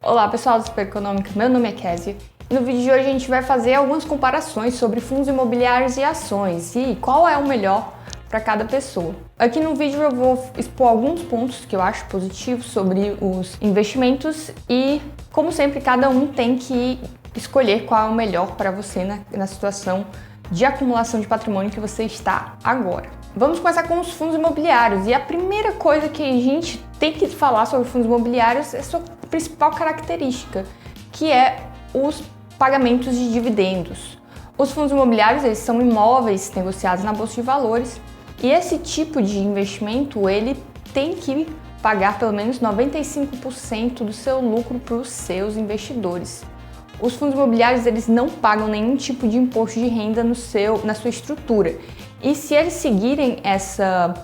Olá pessoal do Super Econômica, meu nome é Kézia e no vídeo de hoje a gente vai fazer algumas comparações sobre fundos imobiliários e ações e qual é o melhor para cada pessoa. Aqui no vídeo eu vou expor alguns pontos que eu acho positivos sobre os investimentos e, como sempre, cada um tem que escolher qual é o melhor para você na situação de acumulação de patrimônio que você está agora. Vamos começar com os fundos imobiliários e a primeira coisa que a gente tem que falar sobre fundos imobiliários é a sua principal característica, que é os pagamentos de dividendos. Os fundos imobiliários, eles são imóveis negociados na bolsa de valores e esse tipo de investimento ele tem que pagar pelo menos 95% do seu lucro para os seus investidores. Os fundos imobiliários eles não pagam nenhum tipo de imposto de renda na sua estrutura. E se eles seguirem essa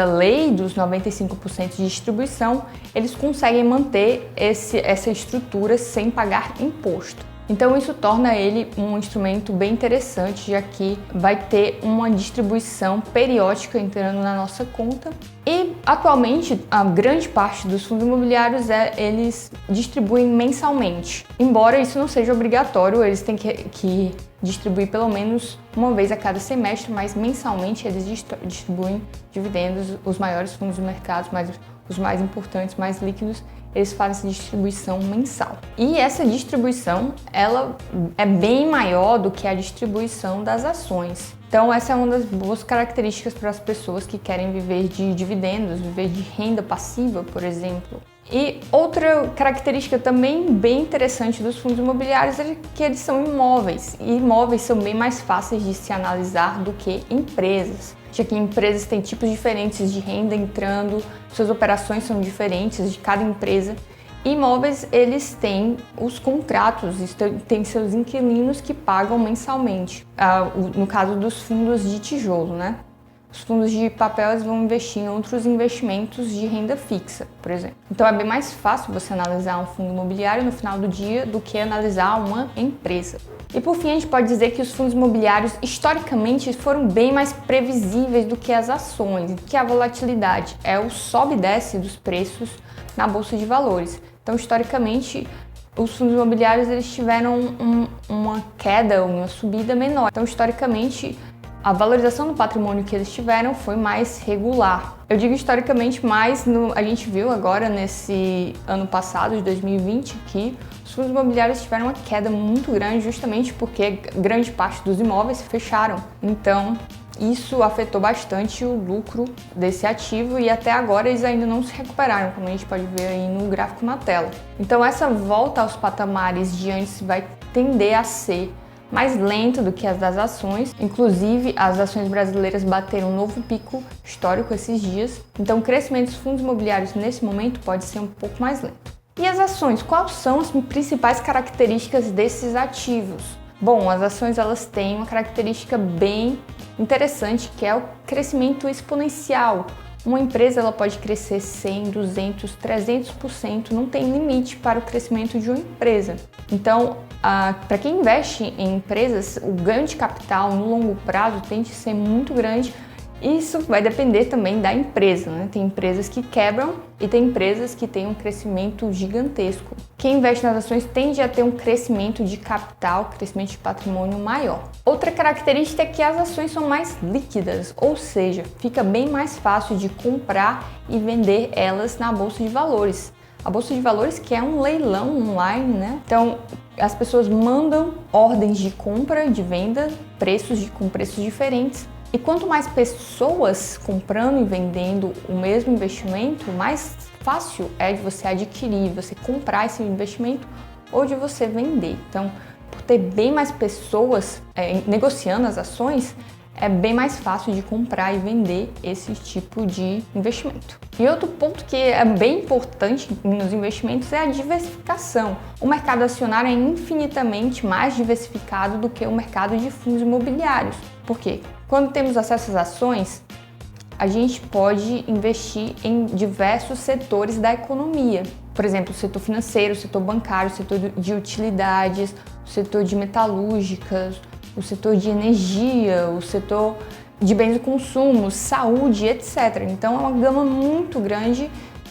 lei dos 95% de distribuição, eles conseguem manter essa estrutura sem pagar imposto. Então isso torna ele um instrumento bem interessante, já que vai ter uma distribuição periódica entrando na nossa conta. E atualmente a grande parte dos fundos imobiliários eles distribuem mensalmente. Embora isso não seja obrigatório, eles têm que distribuir pelo menos uma vez a cada semestre, mas mensalmente eles distribuem dividendos. Os maiores fundos do mercado, os mais importantes, mais líquidos, eles fazem essa distribuição mensal. E essa distribuição, ela é bem maior do que a distribuição das ações. Então essa é uma das boas características para as pessoas que querem viver de dividendos, viver de renda passiva, por exemplo. E outra característica também bem interessante dos fundos imobiliários é que eles são imóveis. E imóveis são bem mais fáceis de se analisar do que empresas, já que empresas têm tipos diferentes de renda entrando, suas operações são diferentes de cada empresa. E imóveis, eles têm os contratos, têm seus inquilinos que pagam mensalmente. No caso dos fundos de tijolo, né? Os fundos de papel eles vão investir em outros investimentos de renda fixa, por exemplo. Então é bem mais fácil você analisar um fundo imobiliário no final do dia do que analisar uma empresa. E por fim a gente pode dizer que os fundos imobiliários historicamente foram bem mais previsíveis do que as ações, que a volatilidade é o sobe e desce dos preços na bolsa de valores. Então historicamente os fundos imobiliários eles tiveram uma queda, uma subida menor. Então historicamente a valorização do patrimônio que eles tiveram foi mais regular. Eu digo historicamente, mas a gente viu agora nesse ano passado, de 2020, que os fundos imobiliários tiveram uma queda muito grande justamente porque grande parte dos imóveis fecharam. Então, isso afetou bastante o lucro desse ativo e até agora eles ainda não se recuperaram, como a gente pode ver aí no gráfico na tela. Então, essa volta aos patamares de antes vai tender a ser mais lento do que as das ações. Inclusive, as ações brasileiras bateram um novo pico histórico esses dias. Então, o crescimento dos fundos imobiliários nesse momento pode ser um pouco mais lento. E as ações? Quais são as principais características desses ativos? Bom, as ações elas têm uma característica bem interessante, que é o crescimento exponencial. Uma empresa ela pode crescer 100, 200, 300%, não tem limite para o crescimento de uma empresa. Então, para quem investe em empresas, o ganho de capital no longo prazo tende a ser muito grande. Isso vai depender também da empresa, né? Tem empresas que quebram e tem empresas que têm um crescimento gigantesco. Quem investe nas ações tende a ter um crescimento de capital, crescimento de patrimônio maior. Outra característica é que as ações são mais líquidas, ou seja, fica bem mais fácil de comprar e vender elas na bolsa de valores. A bolsa de valores que é um leilão online, né? Então, as pessoas mandam ordens de compra, de venda, com preços diferentes. E quanto mais pessoas comprando e vendendo o mesmo investimento, mais fácil é de você adquirir, você comprar esse investimento ou de você vender. Então, por ter bem mais pessoas negociando as ações, é bem mais fácil de comprar e vender esse tipo de investimento. E outro ponto que é bem importante nos investimentos é a diversificação. O mercado acionário é infinitamente mais diversificado do que o mercado de fundos imobiliários. Por quê? Quando temos acesso às ações, a gente pode investir em diversos setores da economia. Por exemplo, o setor financeiro, o setor bancário, o setor de utilidades, o setor de metalúrgicas, o setor de energia, o setor de bens de consumo, saúde, etc. Então é uma gama muito grande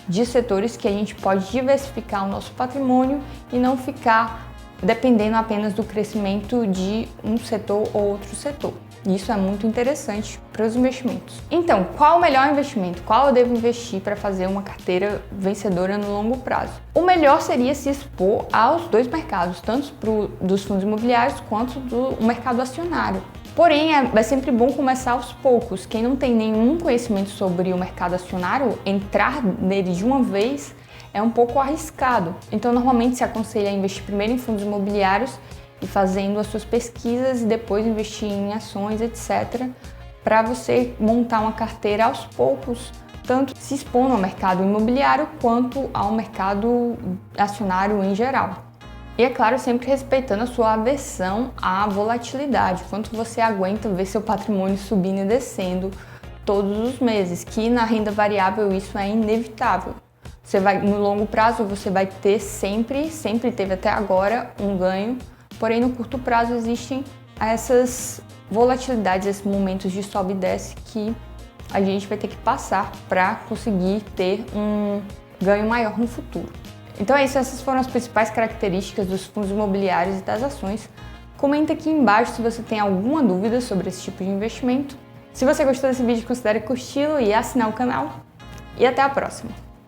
de setores que a gente pode diversificar o nosso patrimônio e não ficar dependendo apenas do crescimento de um setor ou outro setor. Isso é muito interessante para os investimentos. Então, qual o melhor investimento? Qual eu devo investir para fazer uma carteira vencedora no longo prazo? O melhor seria se expor aos dois mercados, tanto dos fundos imobiliários quanto do mercado acionário. Porém, é sempre bom começar aos poucos. Quem não tem nenhum conhecimento sobre o mercado acionário, entrar nele de uma vez é um pouco arriscado. Então, normalmente se aconselha a investir primeiro em fundos imobiliários e fazendo as suas pesquisas e depois investir em ações, etc., para você montar uma carteira aos poucos, tanto se expondo ao mercado imobiliário quanto ao mercado acionário em geral. E é claro, sempre respeitando a sua aversão à volatilidade, quanto você aguenta ver seu patrimônio subindo e descendo todos os meses, que na renda variável isso é inevitável. No longo prazo você vai ter sempre teve até agora um ganho, porém no curto prazo existem essas volatilidades, esses momentos de sobe e desce que a gente vai ter que passar para conseguir ter um ganho maior no futuro. Então é isso, essas foram as principais características dos fundos imobiliários e das ações. Comenta aqui embaixo se você tem alguma dúvida sobre esse tipo de investimento. Se você gostou desse vídeo, considere curti-lo e assinar o canal. E até a próxima!